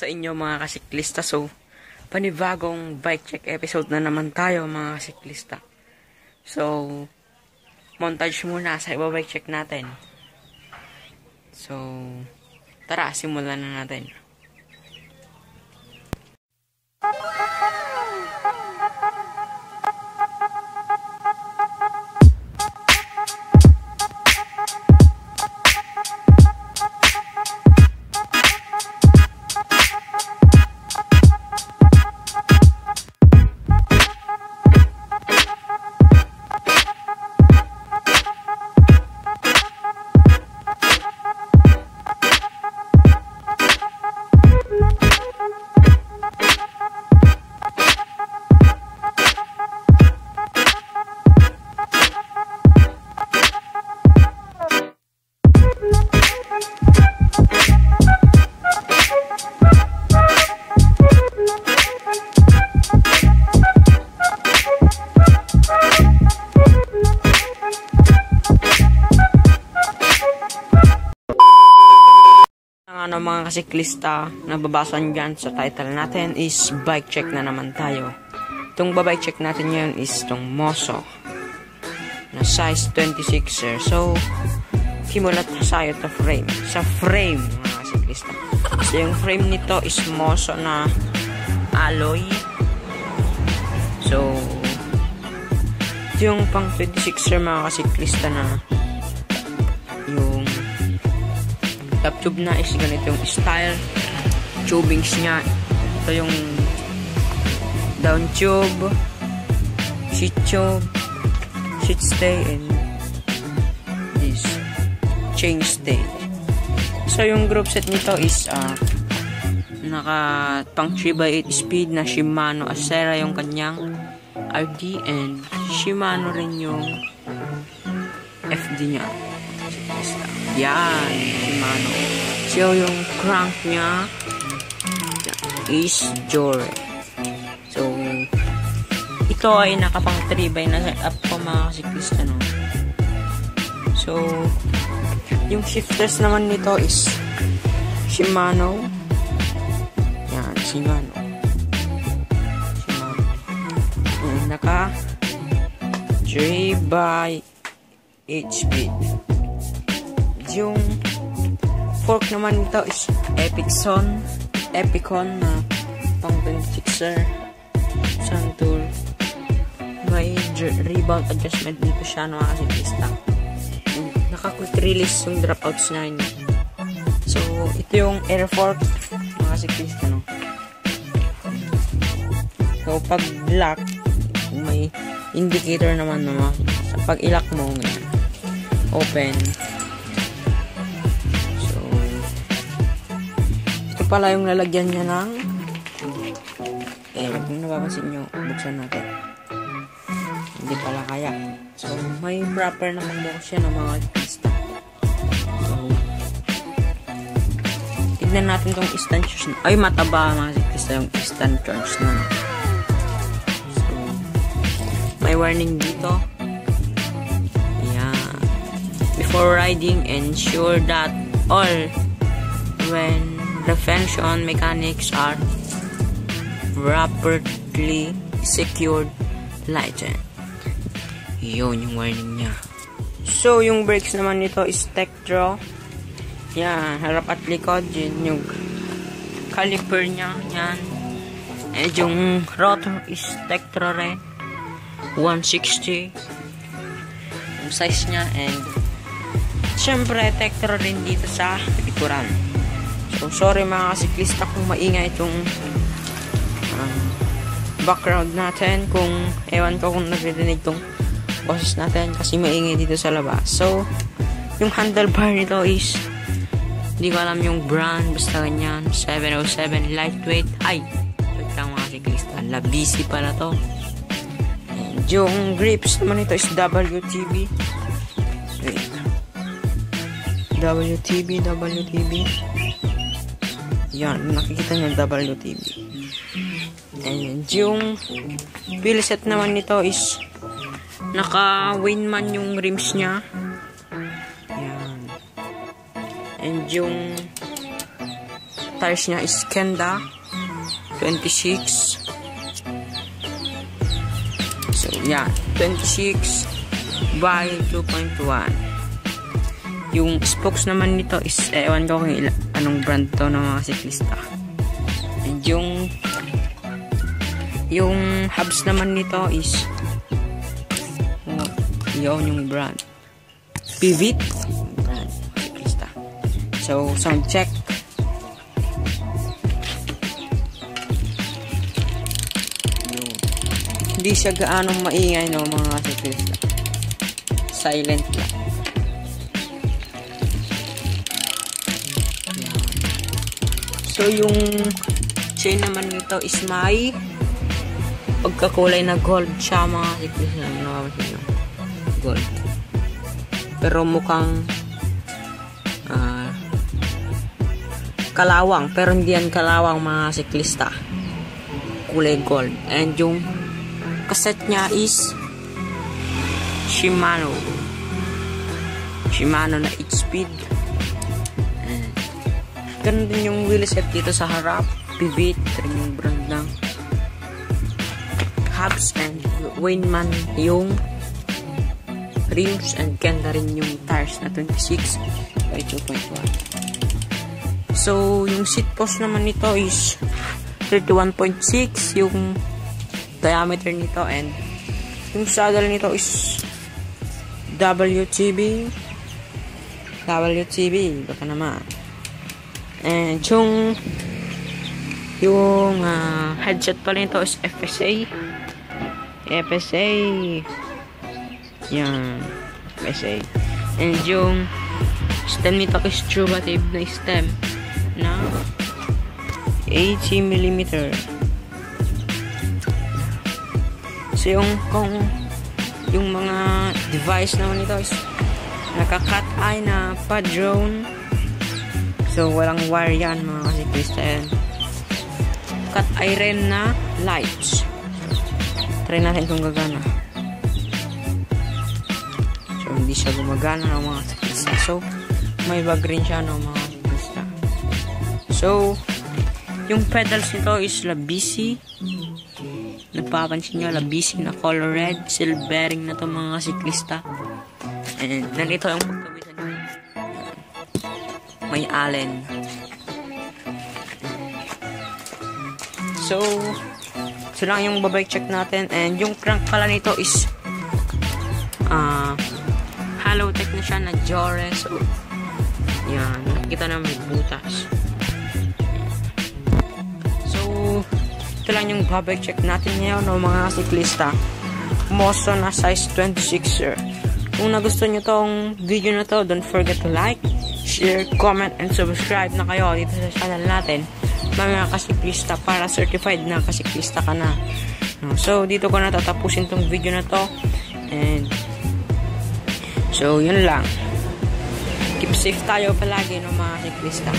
Sa inyo mga kasiklista. So, panibagong bike check episode na naman tayo mga kasiklista. So, montage muna sa iba-bike check natin. So, tara, simulan na natin. Mga kasiklista, nababasan dyan sa title natin is bike check na naman tayo. Itong bike check natin ngayon is itong Moso na size 26er. So, simulat tayo sa frame mga kasiklista. So, yung frame nito is Moso na alloy. So, ito yung pang 26er mga kasiklista na yung top tube na is ganito yung style. Tubings niya, ito yung down tube, sheet tube, sheet stay, and this chain stay. So yung group set nito is naka pang 3x8 speed na Shimano Acera yung kanyang RD, and Shimano rin yung FD niya. Yan, Shimano. So, yung crank niya is Jore. So, ito ay nakapang 3x na setup ko mga kasiklista, no? So, yung shifters naman nito is Shimano. Yan, Shimano. Naka 3x8 speed. Yung fork naman nito is Epicon na pang 26er Sun Tool. May rebound adjustment dito siya na mga kasiklista. Naka-quick release yung dropouts na yun. So, ito yung air fork mga kasiklista, no? So, pag lock, may indicator naman naman. So, pag i-lock mo, open. Pala yung lalagyan niya ng kung napapansin nyo, buksan natin, hindi pala kaya. So may proper naman bukas yan ng mga pista. So tignan natin tong stanchions. Ay, mataba mga pista yung stanchions na. So may warning dito. Yeah, before riding, ensure that all when prevention mechanics are properly secured, lightened. Yun yung warning niya. So, yung brakes naman nito is Tektro. Yan, harap at likod. Yun yung caliper niya. Yan. And yung rotor is Tektro rin. 160. Yung size niya. And syempre, Tektro rin dito sa likuran. So, sorry mga kasiklista kung maingay itong background natin. Kung ewan ko kung nagdidinig itong boses natin kasi maingay dito sa labas. So, yung handlebar nito is hindi ko alam yung brand. Basta ganyan. 707 lightweight. Ay! Wait lang mga kasiklista. Labisi pala to. And yung grips naman nito is WTB. Wait. WTB. Yan, nakikita nyo WTB. And yung wheel set naman nito is naka Winman yung rims niya. Yan. And yung tires niya is Kenda 26. So, yan. 26 by 2.1. Yung spokes naman nito is, ewan ko kung anong brand to ng mga siklista. And yung hubs naman nito is, yun yung brand. Pivot. Brand. Siklista. So, sound check. Hindi siya gaanong maingay, no, mga siklista. Silent lang. So, yung chain naman nito is may pagkakulay na gold siya, mga siklista. Gold. Pero mukhang kalawang. Pero hindi yan kalawang, mga siklista. Kulay gold. And yung cassette niya is Shimano na 8-speed. Ganun din yung wheel set dito sa harap. Pivot, rin yung brand ng hubs, and Weinmann yung rims, and Kenda rin yung tires na 26 by 2.1. So, yung seat post naman nito is 31.6 yung diameter nito, and yung saddle nito is WTB, baka naman. And yung headset pala nito is FSA. Yan, FSA. And yung stem nito is Truvative na stem na 80mm. So, yung mga device naman nito is naka-cut eye na pa-drone. So, walang wire yan, mga kasiklista yan. Cut eye rin na lights. Try natin kung gagana. So, hindi siya gumagana ng mga kasiklista. So, may bag rin siya ng mga kasiklista. So, yung pedals nito is Labisi. Nagpapansin nyo, Labisi na color red. Silvering na to, mga siklista. And nandito yung pagkabitan nyo. May Allen. So lang yung babike check natin. And yung crank pala nito is Halotech na siya na Jore. So, yan. Nakikita na may butas. So, ito lang yung babike check natin ngayon, no, mga siklista. Moso na size 26er. Kung nagustuhan nyo tong video na to, don't forget to like, share, comment, and subscribe na kayo dito sa channel natin, mga kasiklista, para certified na kasiklista ka na. So, dito ko na tatapusin tong video na to. And, so, yun lang. Keep safe tayo palagi, no, mga kasiklista.